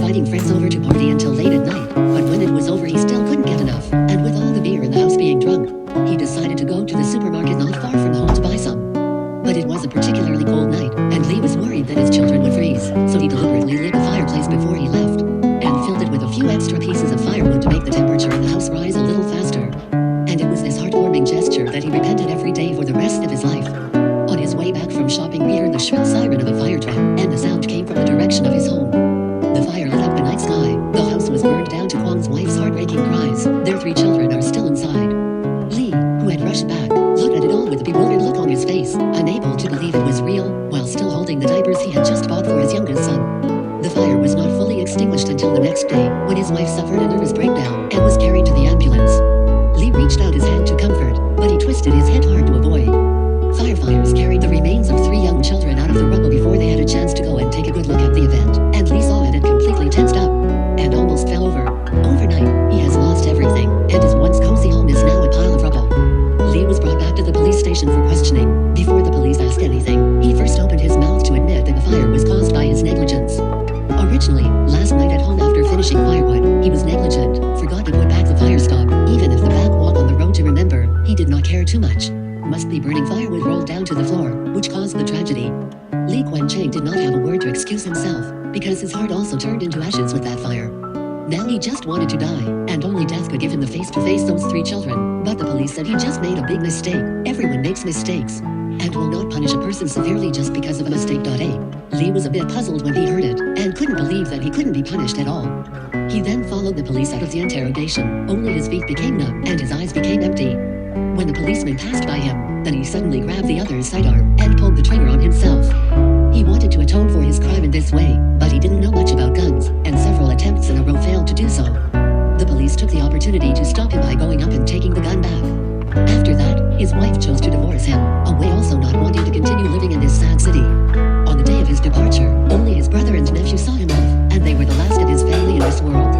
inviting friends over to party until late at night, but when it was over he still couldn't get enough, and with all the beer in the house being drunk, he decided to go to the supermarket not far from home to buy some. But it was a particularly cold night, and Lee was worried that his children would freeze, so he deliberately lit the fireplace before he left, and filled it with a few extra pieces of firewood to make the temperature in the house rise a little faster. And it was this heartwarming gesture that he repented every day for the rest of his life. On his way back from shopping, he heard the shrill siren of a fire truck, and the sound came from the direction of his home. The fire lit up the night sky. The house was burned down to Kwang's wife's heartbreaking cries. Their 3 children are still inside. Lee, who had rushed back, looked at it all with a bewildered look on his face, unable to believe it was real, while still holding the diapers he had just bought for his youngest son. The fire was not fully extinguished until the next day, when his wife suffered a nervous breakdown and was carried to the ambulance. Lee reached out his hand to comfort, but he twisted his head hard to avoid. Firefighters carried the remains of 3 young children out of the rubble before they had a chance to go and take a good look at the event, and Lee saw it completely tensed up, and almost fell over. Overnight, he has lost everything, and his once cozy home is now a pile of rubble. Lee was brought back to the police station for questioning. Before the police asked anything, he first opened his mouth to admit that the fire was caused by his negligence. Originally, last night at home after finishing firewood, he was negligent, forgot to put back the fire stop, even if the back walk on the road to remember, he did not care too much. Must be burning firewood rolled down to the floor, which caused the tragedy. Lee Kwan-cheng did not have a word to excuse himself, because his heart also turned into ashes with that fire. Now he just wanted to die, and only death could give him the face to face those 3 children. But the police said he just made a big mistake. Everyone makes mistakes, and will not punish a person severely just because of a mistake. Lee was a bit puzzled when he heard it, and couldn't believe that he couldn't be punished at all. He then followed the police out of the interrogation. Only his feet became numb, and his eyes became empty. When the policeman passed by him, then he suddenly grabbed the other's sidearm and pulled the trigger on himself. He wanted to atone for his crime in this way, but he didn't know much about guns, and several attempts in a row failed to do so. The police took the opportunity to stop him by going up and taking the gun back. After that, his wife chose to divorce him, away also not wanting to continue living in this sad city. On the day of his departure, only his brother and nephew saw him off, and they were the last of his family in this world.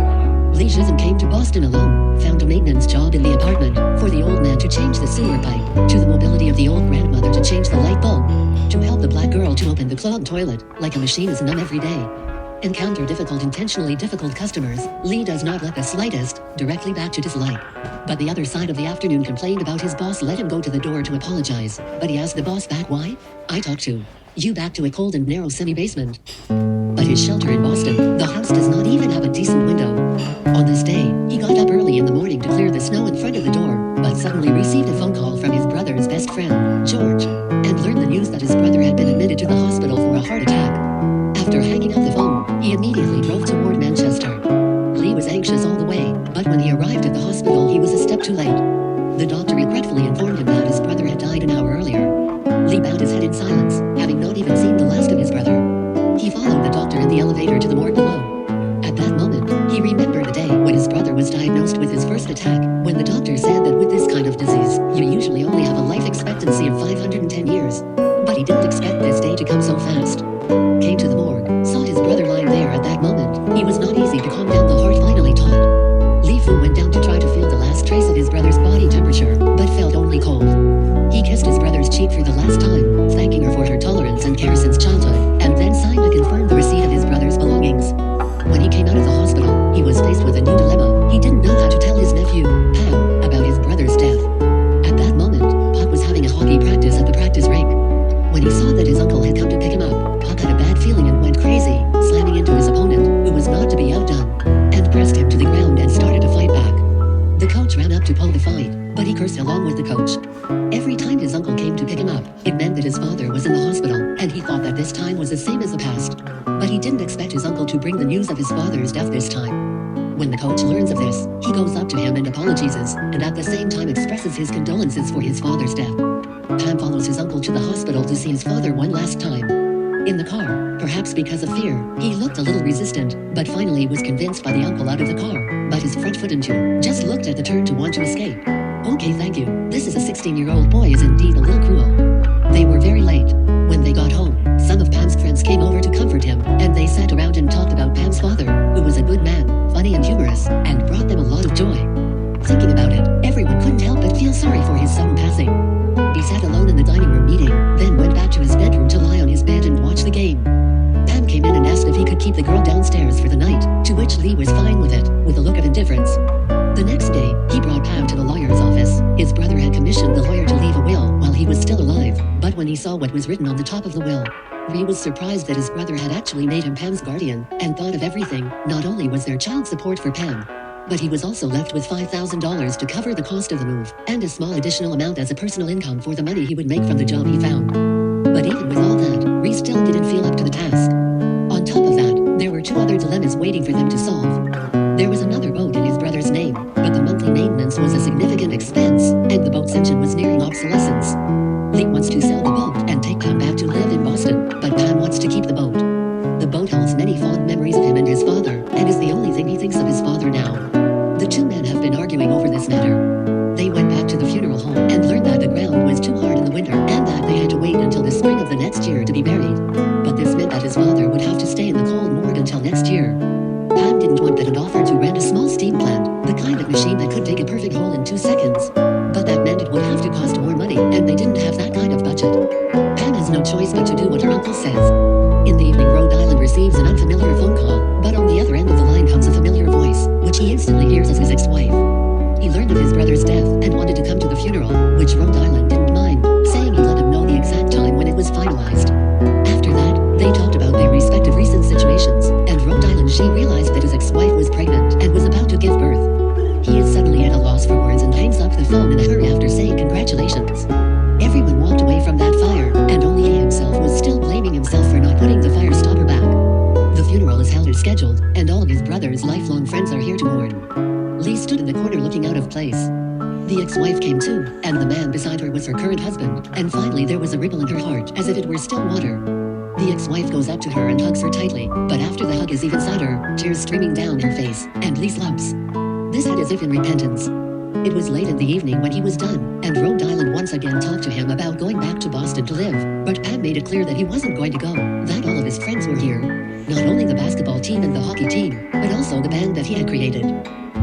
Lee Shizhen came to Boston alone, found a maintenance job in the apartment, for the old man to change the sewer pipe, to the mobility of the old grandmother to change the light bulb, to help the black girl to open the clogged toilet, like a machine is numb every day. Encounter intentionally difficult customers, Lee does not let the slightest directly back to dislike. But the other side of the afternoon complained about his boss let him go to the door to apologize, but he asked the boss back why? I talked to you back to a cold and narrow semi-basement. But his shelter in Boston, the house does not even have a decent window. On this day, he got up early in the morning to clear the snow in front of the door, but suddenly received a phone call from his brother's best friend, George, and learned the news that his brother had been admitted to the hospital for a heart attack. After hanging up the phone, he immediately drove toward Manchester. Lee was anxious all the way, but when he arrived at the hospital he was a step too late. The doctor regretfully informed him that his brother had died an hour earlier. Lee bowed his head in silence, having not even seen the last of his brother. He followed the doctor in the elevator to the morgue below. At that moment, he remembered the day when his brother was diagnosed with his first attack, when the doctor said that with this kind of disease, you usually only have a life expectancy of 510 years. But he didn't expect this day to come so fast. Came to the morgue, saw his brother lying there at that moment. He was not easy to calm down, the heart finally taught. Li Fu went down to try to feel the last trace of his brother's body temperature, but felt only cold. He kissed his brother's cheek for the last time, thanking her for her tolerance and care since childhood, and then signed to confirm the receipt of his brother's belongings. When he came out of the hospital, he was faced with a new dilemma. He didn't know how to tell his nephew, Pam, about his brother's death. At that moment, Pop was having a hockey practice at the practice rink. When he saw that his uncle had come to pick him up, Pop had a bad feeling and went crazy, slamming into his opponent, who was not to be outdone, and pressed him to the ground and started to fight back. The coach ran up to pull the fight, but he cursed along with the coach. Every time his uncle came to pick him up, it meant that his father was in the hospital, and he thought that this time was the same as the past. But he didn't expect his uncle to bring the news of his father's death this time. When the coach learns of this, he goes up to him and apologizes, and at the same time expresses his condolences for his father's death. Pam follows his uncle to the hospital to see his father one last time. In the car, perhaps because of fear, he looked a little resistant, but finally was convinced by the uncle out of the car. But his front foot and two just looked at the turn to want to escape. Okay, thank you. This is a 16-year-old boy is indeed a little cruel. They were very late. When they got home, some of Pam's friends came over to comfort him, and they sat around and talked about Pam's father, who was a good man, funny and humorous, and brought them a lot of joy. Thinking about it, everyone couldn't help but feel sorry for his sudden passing. He sat alone in the dining room eating, then went back to his bedroom to lie on his bed and watch the game. Pam came in and asked if he could keep the girl downstairs for the night, Lee was fine with it, with a look of indifference. The next day, he brought Pam to the lawyer's office. His brother had commissioned the lawyer to leave a will while he was still alive, but when he saw what was written on the top of the will, Lee was surprised that his brother had actually made him Pam's guardian, and thought of everything. Not only was there child support for Pam, but he was also left with $5,000 to cover the cost of the move, and a small additional amount as a personal income for the money he would make from the job he found. But even with all that, Ree still didn't feel up to the task. On top of that, there were 2 other dilemmas waiting for them to solve. There was another boat in his brother's name, but the monthly maintenance was a significant expense, and the boat's engine was nearing obsolescence. Lee wants to sell the boat and take Pam back to live in Boston, but Pam wants to keep the boat. The boat holds many fond memories of him and his father, and is the only thing he thinks of his father now. The 2 men have been arguing over this matter. They went back to the funeral home and learned that the ground was too hard in the winter and that they had to wait until the spring of the next year to be buried. But this meant that his father would have to stay in the cold morgue until next year. Pam didn't want that and offered to rent a small steam plant, the kind of machine that could dig a perfect hole in 2 seconds. But that meant it would have to cost more money, and they didn't have that kind of budget. Pam has no choice but to do what her uncle says. In the evening, Rhode Island receives an unfamiliar phone call, but on the other end of the line comes a familiar voice, which he instantly hears as his ex-wife. He learned of his brother's death and wanted to come to the funeral, which Rhode Island didn't mind, saying he'd let him know the exact time when it was finalized. After that, they talked about their respective recent situations, and Rhode Island she realized that his ex-wife was pregnant and was about to give birth. He is suddenly at a loss for words and hangs up the phone in a hurry after saying congratulations. Everyone walked away from that fire, and only he himself was still blaming himself for not putting the fire stopper back. The funeral is held as scheduled, and all of his brother's lifelong friends are here to mourn. Lee stood in the corner looking out of place. The ex-wife came too, and the man beside her was her current husband, and finally there was a ripple in her heart, as if it were still water. The ex-wife goes up to her and hugs her tightly, but after the hug is even sadder, tears streaming down her face, and Lee slumps. This had as if in repentance. It was late in the evening when he was done, and Rhode Island once again talked to him about going back to Boston to live, but Pam made it clear that he wasn't going to go, that all of his friends were here. Not only the basketball team and the hockey team, but also the band that he had created.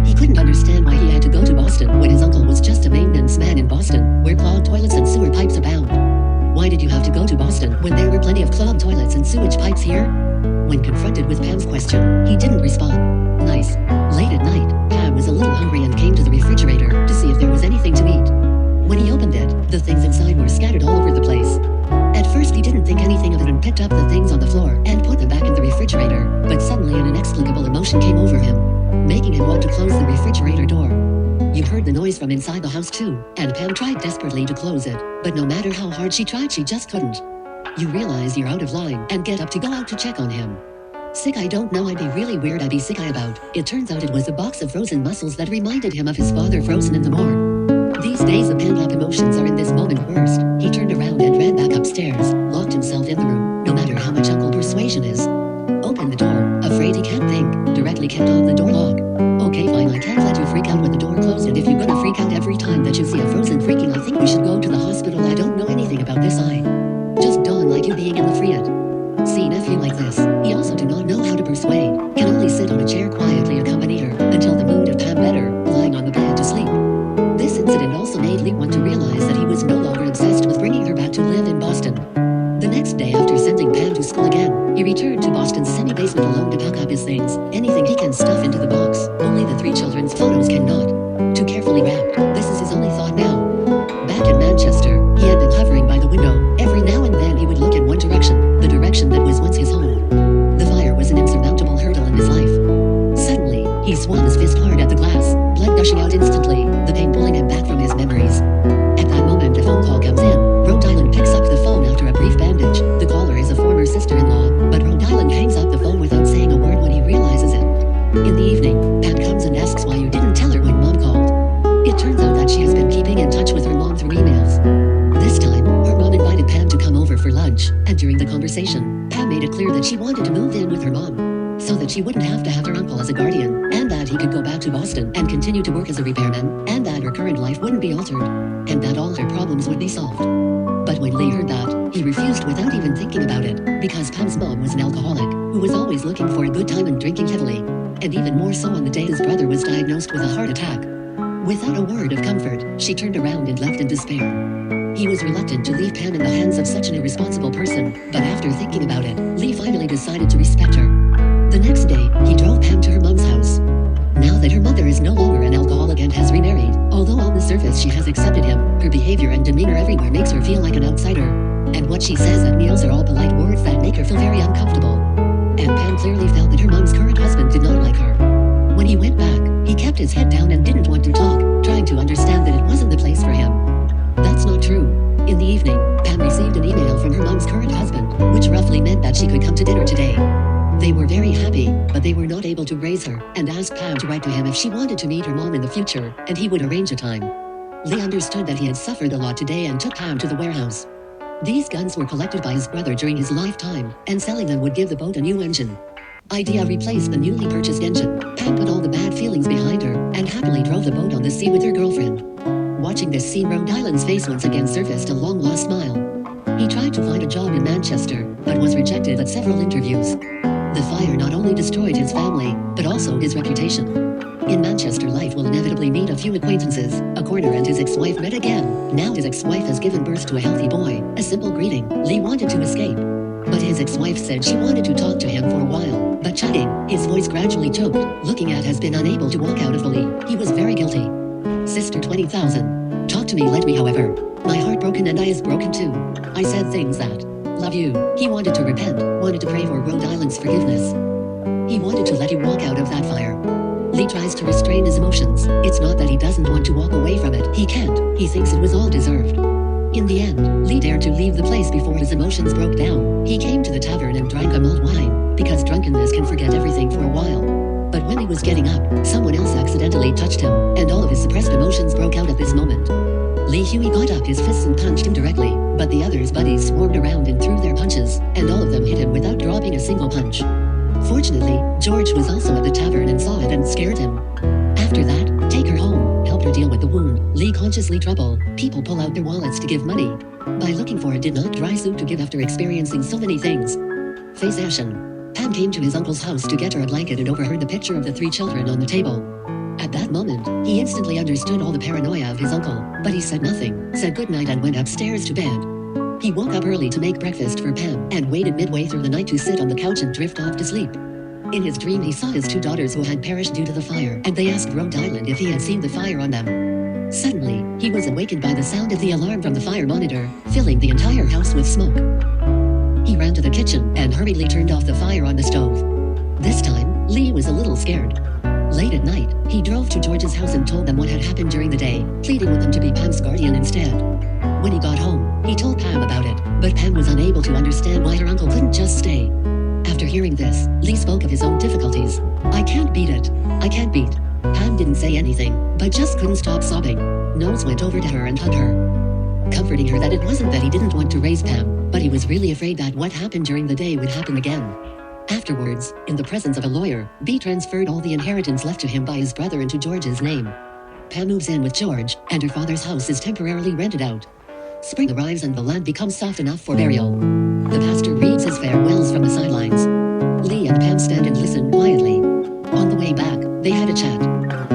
He couldn't understand why he had to go to Boston when his uncle was just a maintenance man in Boston, where clogged toilets and sewer pipes abound. Why did you have to go to Boston when there were plenty of clogged toilets and sewage pipes here? When confronted with Pam's question, he didn't respond. Nice. Late at night, Pam was a little hungry and came to the refrigerator to see if there was anything to eat. When he opened it, the things inside were scattered all over the place. At first he didn't think anything of it and picked up the things on the floor and put them back in the refrigerator, but suddenly an inexplicable emotion came over him, making him want to close the refrigerator door. You heard the noise from inside the house too, and Pam tried desperately to close it, but no matter how hard she tried, she just couldn't. You realize you're out of line and get up to go out to check on him. Sick, I don't know, I'd be really weird I'd be sick about. It turns out it was a box of frozen mussels that reminded him of his father frozen in the morgue. These days the pent-up emotions are in this moment worst. He turned around and ran back upstairs, locked himself in the room, no matter how much Uncle persuasion is. Opened the door, afraid he can't think, directly kicked off the door lock. Okay fine, I can't let you freak out with the door closed, and if you're gonna freak out every time that you see a frozen freaking, I think we should go to the hospital. I don't know anything about this, I just don't like you being in the Fiat. See nephew like this, he also do not know how to persuade, can only sit on a chair quietly accompany her, until the mood of Pam better, lying on the bed to sleep. This incident also made Lee want to realize that he was no longer obsessed with bringing her back to live in Boston. The next day after sending Pam to school again, he returned to Boston's semi-basement alone to pack up his things, anything he can stuff into the box, only the 3 children's photos cannot. Too carefully wrapped, this is his only thought now. Back in Manchester, he had been hovering by the window. Every now and then he would look in one direction, the direction that was once his home. The fire was an insurmountable hurdle in his life. Suddenly, he swung his fist hard at the glass, blood gushing out instantly, the pain pulling him back from his memories. At that moment a phone call comes in. Rhode Island picks up the phone after a brief bandage. The caller is a former sister-in-law, but Rhode Island hangs up the phone without saying a word when he realizes it. In the evening, Pam comes and asks why you didn't tell her when Mom called. It turns out that she has been keeping in touch with her mom through emails. This time, her mom invited Pam to come over for lunch, and during the conversation, Pam made it clear that she wanted to move in with her mom, so that she wouldn't have to have her uncle as a guardian, and that he could go back to Boston and continue to work as a repairman, and that her current life wouldn't be altered, and that all her problems would be solved. But when Lee heard that, he refused without even thinking about it, because Pam's mom was an alcoholic, who was always looking for a good time and drinking heavily, and even more so on the day his brother was diagnosed with a heart attack. Without a word of comfort, she turned around and left in despair. He was reluctant to leave Pam in the hands of such an irresponsible person, but after thinking about it, Lee finally decided to respect her. The next day, he drove Pam to her mom's house. feel like an outsider. And what she says at meals are all polite words that make her feel very uncomfortable. And Pam clearly felt that her mom's current husband did not like her. When he went back, he kept his head down and didn't want to talk, trying to understand that it wasn't the place for him. That's not true. In the evening, Pam received an email from her mom's current husband, which roughly meant that she could come to dinner today. They were very happy, but they were not able to raise her, and asked Pam to write to him if she wanted to meet her mom in the future, and he would arrange a time. Lee understood that he had suffered a lot today and took Pam to the warehouse. These guns were collected by his brother during his lifetime, and selling them would give the boat a new engine. Idea replaced the newly purchased engine. Pam put all the bad feelings behind her, and happily drove the boat on the sea with her girlfriend. Watching this scene, Rhode Island's face once again surfaced a long-lost smile. He tried to find a job in Manchester, but was rejected at several interviews. The fire not only destroyed his family, but also his reputation. In Manchester, life will inevitably meet a few acquaintances. A coroner and his ex-wife met again. Now his ex-wife has given birth to a healthy boy. A simple greeting. Lee wanted to escape, but his ex-wife said she wanted to talk to him for a while. But chugging, his voice gradually choked. Looking at has been unable to walk out of the Lee. He was very guilty. Sister 20,000. Talk to me, let me, however. My heart broken and I is broken too. I said things that, love you. He wanted to repent, wanted to pray for Rhode Island's forgiveness. He wanted to let you walk out of that fire. Lee tries to restrain his emotions. It's not that he doesn't want to walk away from it. He can't. He thinks it was all deserved. In the end, Lee dared to leave the place before his emotions broke down. He came to the tavern and drank a mulled wine, because drunkenness can forget everything for a while. But when he was getting up, someone else accidentally touched him, and all of his suppressed emotions broke out at this moment. Lee Huey got up his fists and punched him directly, but the others' buddies swarmed around and threw their punches, and all of them hit him without dropping a single punch. Fortunately, George was also at the tavern and saw it and scared him. After that, take her home, help her deal with the wound. Lee consciously trouble. People pull out their wallets to give money. By looking for a did not dry suit to give after experiencing so many things. Face Ashen. Pam came to his uncle's house to get her a blanket and overheard the picture of the 3 children on the table. At that moment, he instantly understood all the paranoia of his uncle, but he said nothing, said goodnight and went upstairs to bed. He woke up early to make breakfast for Pam, and waited midway through the night to sit on the couch and drift off to sleep. In his dream he saw his 2 daughters who had perished due to the fire, and they asked Rhode Island if he had seen the fire on them. Suddenly, he was awakened by the sound of the alarm from the fire monitor, filling the entire house with smoke. He ran to the kitchen, and hurriedly turned off the fire on the stove. This time, Lee was a little scared. Late at night, he drove to George's house and told them what had happened during the day, pleading with them to be Pam's guardian instead. When he got home, he told Pam about it, but Pam was unable to understand why her uncle couldn't just stay. After hearing this, Lee spoke of his own difficulties. I can't beat it. I can't beat. Pam didn't say anything, but just couldn't stop sobbing. Nose went over to her and hugged her, comforting her that it wasn't that he didn't want to raise Pam, but he was really afraid that what happened during the day would happen again. Afterwards, in the presence of a lawyer, B transferred all the inheritance left to him by his brother into George's name. Pam moves in with George, and her father's house is temporarily rented out. Spring arrives and the land becomes soft enough for burial. The pastor reads his farewells from the sidelines. Lee and Pam stand and listen quietly. On the way back, they had a chat.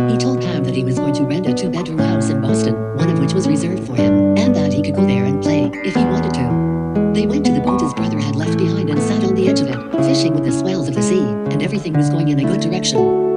He told Pam that he was going to rent a 2-bedroom house in Boston, one of which was reserved for him, and that he could go there and play, if he wanted to. They went to the boat his brother had left behind and sat on the edge of it, fishing with the swells of the sea, and everything was going in a good direction.